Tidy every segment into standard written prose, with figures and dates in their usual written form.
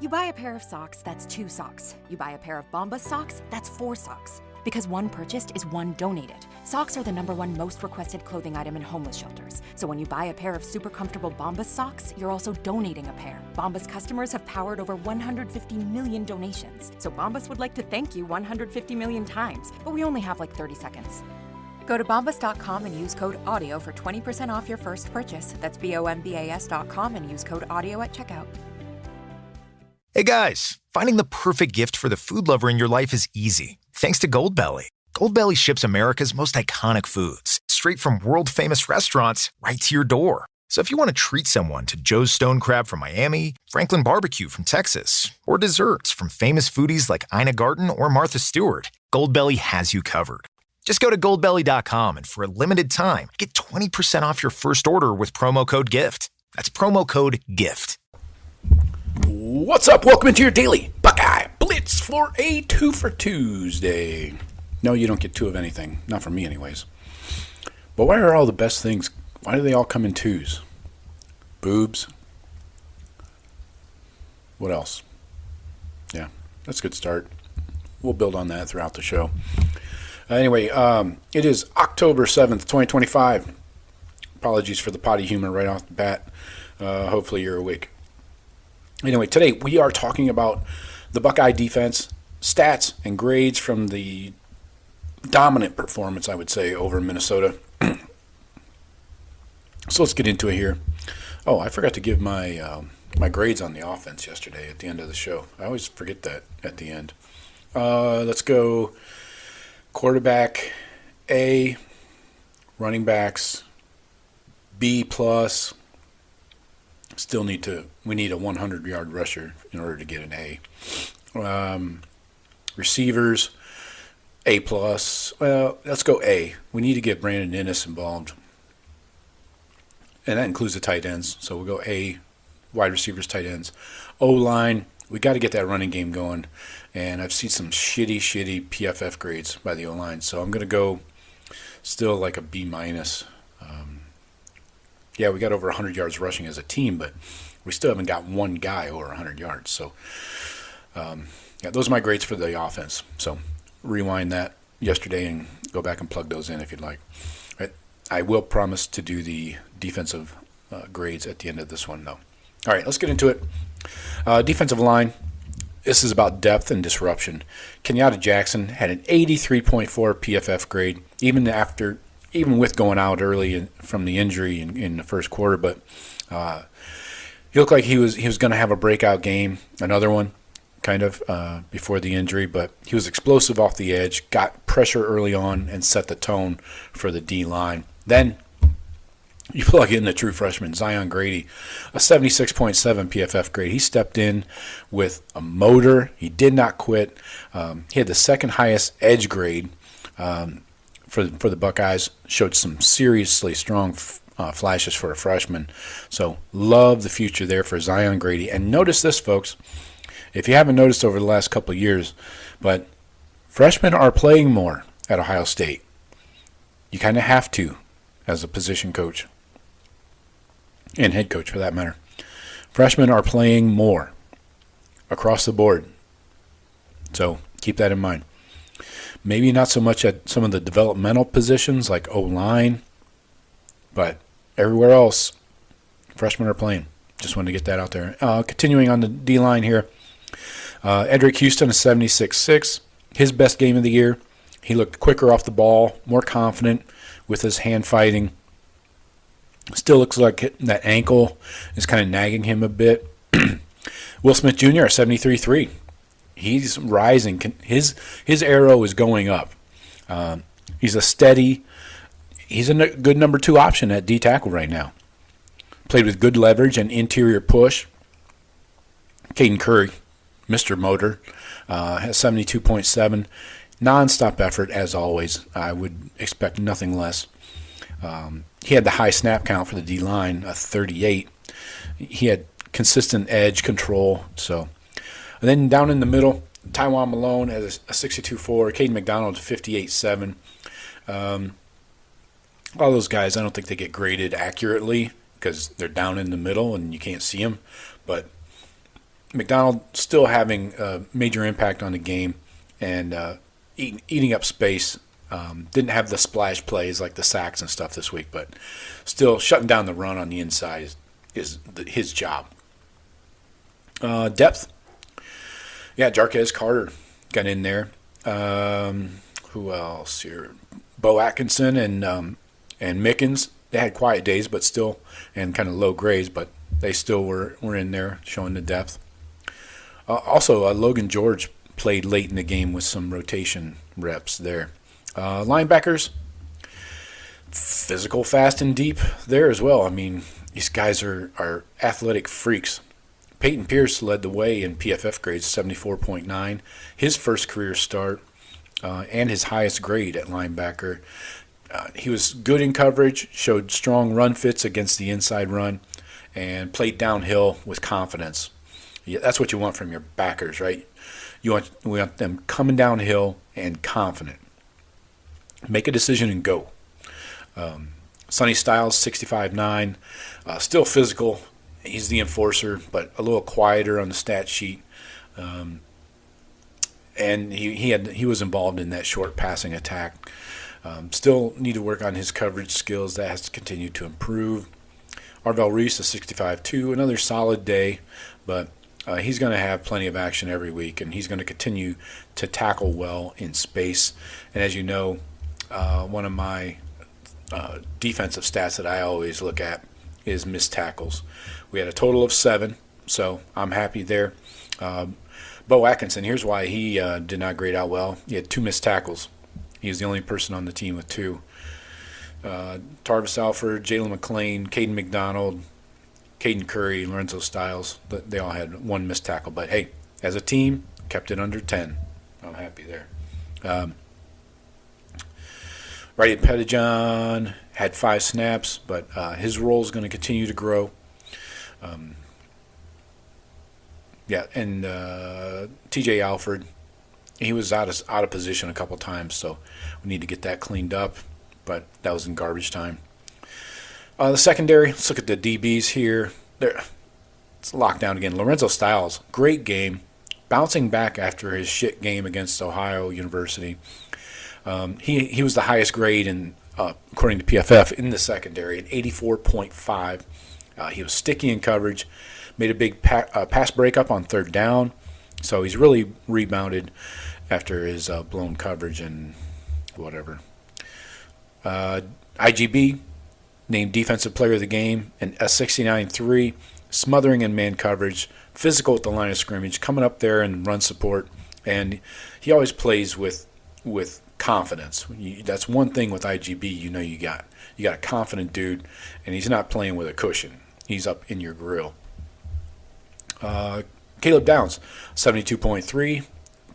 You buy a pair of socks, that's 2 socks. You buy a pair of Bombas socks, that's 4 socks. Because one purchased is one donated. Socks are the #1 most requested clothing item in homeless shelters. So when you buy a pair of super comfortable Bombas socks, you're also donating a pair. Bombas customers have powered over 150 million donations. So Bombas would like to thank you 150 million times. But we only have like 30 seconds. Go to bombas.com and use code AUDIO for 20% off your first purchase. That's BOMBAS.com and use code AUDIO at checkout. Hey guys, finding the perfect gift for the food lover in your life is easy. Thanks to Goldbelly. Goldbelly ships America's most iconic foods straight from world-famous restaurants right to your door. So if you want to treat someone to Joe's Stone Crab from Miami, Franklin Barbecue from Texas, or desserts from famous foodies like Ina Garten or Martha Stewart, Goldbelly has you covered. Just go to goldbelly.com and for a limited time, get 20% off your first order with promo code GIFT. That's promo code GIFT. What's up? Welcome into your daily Buckeye Blitz for a 2 for Tuesday. No, you don't get 2 of anything. Not from me anyways. But why are all the best things, why do they all come in 2s? Boobs. What else? Yeah, that's a good start. We'll build on that throughout the show. Anyway, it is October 7th, 2025. Apologies for the potty humor right off the bat. Hopefully you're awake. Anyway, today we are talking about the Buckeye defense, stats and grades from the dominant performance, I would say, over Minnesota. So let's get into it here. Oh, I forgot to give my my grades on the offense yesterday at the end of the show. I always forget that at the end. Let's go quarterback A, running backs B+. We need a 100-yard rusher in order to get an A. Receivers, A+. Well, let's go A. We need to get Brandon Inniss involved. And that includes the tight ends. So we'll go A, wide receivers, tight ends. O-line, we got to get that running game going. And I've seen some shitty PFF grades by the O-line. So I'm going to go still like a B-. Yeah, we got over 100 yards rushing as a team, but we still haven't got one guy over 100 yards. So, yeah, those are my grades for the offense. So rewind that yesterday and go back and plug those in if you'd like. Right. I will promise to do the defensive grades at the end of this one, though. All right, let's get into it. Defensive line. This is about depth and disruption. Kenyatta Jackson had an 83.4 PFF grade, even with going out early from the injury in the first quarter, but he looked like he was going to have a breakout game, another one, kind of before the injury. But he was explosive off the edge, got pressure early on, and set the tone for the D line. Then you plug in the true freshman Zion Grady, a 76.7 PFF grade. He stepped in with a motor. He did not quit. He had the second highest edge grade. For the Buckeyes, showed some seriously strong flashes for a freshman. So love the future there for Zion Grady. And notice this, folks, if you haven't noticed over the last couple of years, but freshmen are playing more at Ohio State. You kind of have to as a position coach and head coach for that matter. Freshmen are playing more across the board. So keep that in mind. Maybe not so much at some of the developmental positions like O-line, but everywhere else, freshmen are playing. Just wanted to get that out there. Continuing on the D-line here, Eddrick Houston, a 76.6. His best game of the year. He looked quicker off the ball, more confident with his hand fighting. Still looks like that ankle is kind of nagging him a bit. Will Smith Jr., a 73.3. He's rising. His arrow is going up. He's a good number 2 option at D tackle right now. Played with good leverage and interior push. Caden Curry, Mr. Motor, has 72.7. Non-stop effort as always. I would expect nothing less. He had the high snap count for the D line, a 38. He had consistent edge control. So. And then down in the middle, Taiwan Malone has a 62.4, Caden McDonald 58.7. All those guys, I don't think they get graded accurately because they're down in the middle and you can't see them. But McDonald still having a major impact on the game and eating up space. Didn't have the splash plays like the sacks and stuff this week, but still shutting down the run on the inside is his job. Depth. Yeah, Jarquez Carter got in there. Who else here? Bo Atkinson and Mickens. They had quiet days, but still, and kind of low grades, but they still were in there showing the depth. Also, Logan George played late in the game with some rotation reps there. Linebackers, physical, fast, and deep there as well. I mean, these guys are athletic freaks. Payton Pierce led the way in PFF grades, 74.9. His first career start and his highest grade at linebacker. He was good in coverage, showed strong run fits against the inside run, and played downhill with confidence. Yeah, that's what you want from your backers, right? We want them coming downhill and confident. Make a decision and go. Sonny Styles, 65.9, still physical. He's the enforcer, but a little quieter on the stat sheet. And he was involved in that short passing attack. Still need to work on his coverage skills. That has to continue to improve. Arvell Reese, a 65.2, another solid day, but he's going to have plenty of action every week, and he's going to continue to tackle well in space. And as you know, one of my defensive stats that I always look at is missed tackles. We had a total of 7, so I'm happy there. Bo Atkinson, here's why he did not grade out well. He had 2 missed tackles. He was the only person on the team with 2. Tarvis Alford, Jalen McClain, Caden McDonald, Caden Curry, Lorenzo Styles, they all had 1 missed tackle. But, hey, as a team, kept it under 10. I'm happy there. Right at Pettijohn had 5 snaps, but his role is going to continue to grow. And T.J. Alford, he was out of position a couple times, so we need to get that cleaned up, but that was in garbage time. The secondary, let's look at the DBs here. It's locked down again. Lorenzo Styles, great game, bouncing back after his shit game against Ohio University. He was the highest grade in according to PFF in the secondary at 84.5. He was sticky in coverage, made a big pass breakup on 3rd down, so he's really rebounded after his blown coverage and whatever. IGB named Defensive Player of the Game, and a 69.3, smothering in man coverage, physical at the line of scrimmage, coming up there and run support, and he always plays with confidence. That's one thing with IGB you got a confident dude, and he's not playing with a cushion. He's up in your grill. Caleb Downs, 72.3,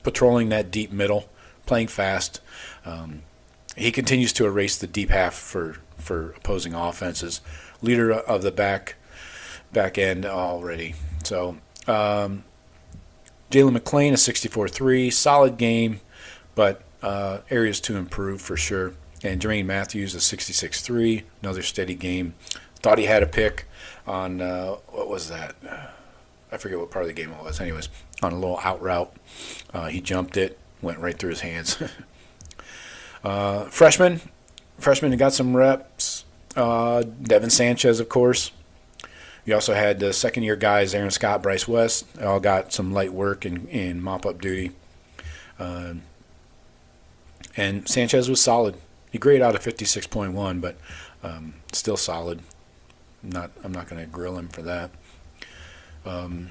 patrolling that deep middle, playing fast. He continues to erase the deep half for opposing offenses. Leader of the back end already. So Jalen McClain, a 64.3, solid game, but areas to improve for sure. And Jermaine Matthews, a 66.3, another steady game. Thought he had a pick on, what was that? I forget what part of the game it was. Anyways, on a little out route. He jumped it, went right through his hands. Freshman who got some reps. Devin Sanchez, of course. You also had the second-year guys, Aaron Scott, Bryce West. They all got some light work in mop-up duty. And Sanchez was solid. He graded out a 56.1, but still solid. I'm not going to grill him for that. Some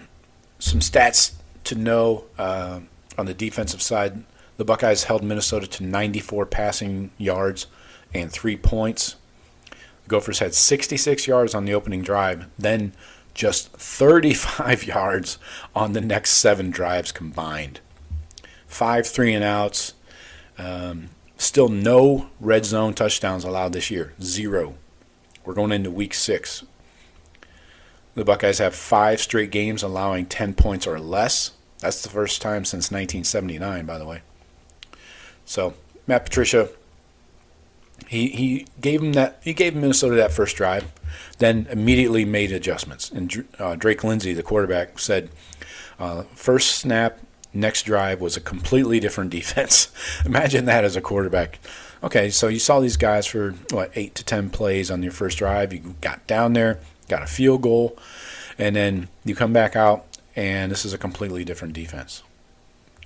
stats to know on the defensive side. The Buckeyes held Minnesota to 94 passing yards and 3 points. The Gophers had 66 yards on the opening drive, then just 35 yards on the next 7 drives combined. 5 3-and-outs. Still no red zone touchdowns allowed this year. 0. We're going into week 6. The Buckeyes have 5 straight games allowing 10 points or less. That's the first time since 1979, by the way. So Matt Patricia, he gave Minnesota that first drive, then immediately made adjustments. And Drake Lindsay, the quarterback, said First snap, next drive was a completely different defense. Imagine that as a quarterback. Okay, so you saw these guys for, 8 to 10 plays on your first drive. You got down there, got a field goal, and then you come back out, and this is a completely different defense.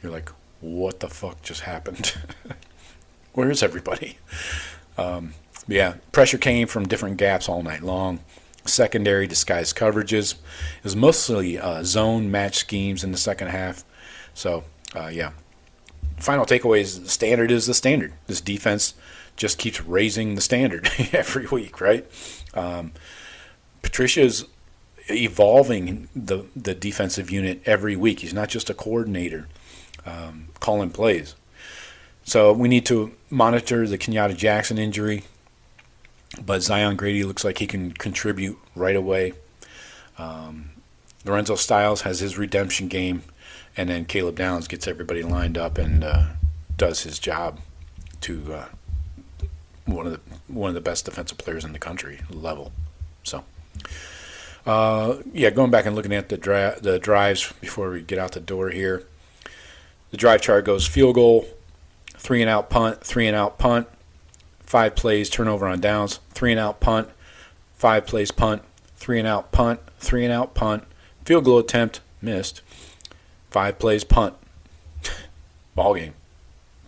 You're like, what the fuck just happened? Where is everybody? Yeah, pressure came from different gaps all night long. Secondary disguised coverages. It was mostly zone match schemes in the second half. So, yeah. Final takeaway is the standard is the standard. This defense just keeps raising the standard every week, right? Patricia is evolving the defensive unit every week. He's not just a coordinator calling plays. So we need to monitor the Kenyatta Jackson injury. But Zion Grady looks like he can contribute right away. Lorenzo Styles has his redemption game, and then Caleb Downs gets everybody lined up and does his job to one of the best defensive players in the country level. So, going back and looking at the drives before we get out the door here. The drive chart goes field goal, 3-and-out punt, 3-and-out punt. 5 plays, turnover on downs, 3-and-out punt, 5 plays punt, 3-and-out punt, 3-and-out punt, field goal attempt, missed, 5 plays punt. Ball game.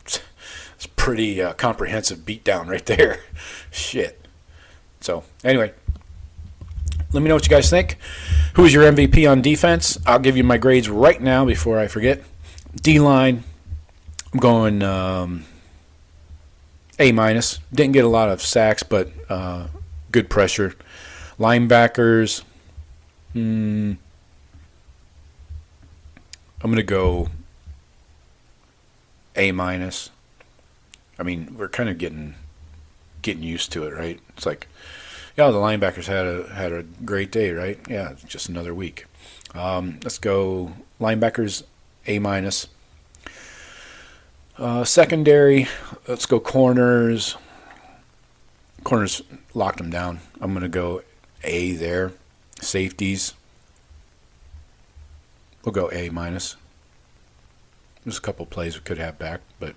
It's a pretty comprehensive beatdown right there. Shit. So, anyway, let me know what you guys think. Who is your MVP on defense? I'll give you my grades right now before I forget. D-line, I'm going A-. Didn't get a lot of sacks, but good pressure. Linebackers, I'm going to go A-. I mean, we're kind of getting used to it, right? It's like, yeah, the linebackers had a great day, right? Yeah, it's just another week. Let's go linebackers A-. Secondary, let's go corners. Corners locked them down. I'm going to go A there. Safeties, we'll go A-. There's a couple plays we could have back, but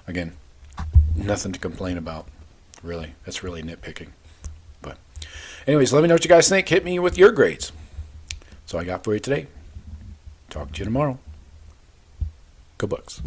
again, nothing to complain about, really. That's really nitpicking. But anyways, let me know what you guys think. Hit me with your grades. That's all I got for you today. Talk to you tomorrow. Go Bucks.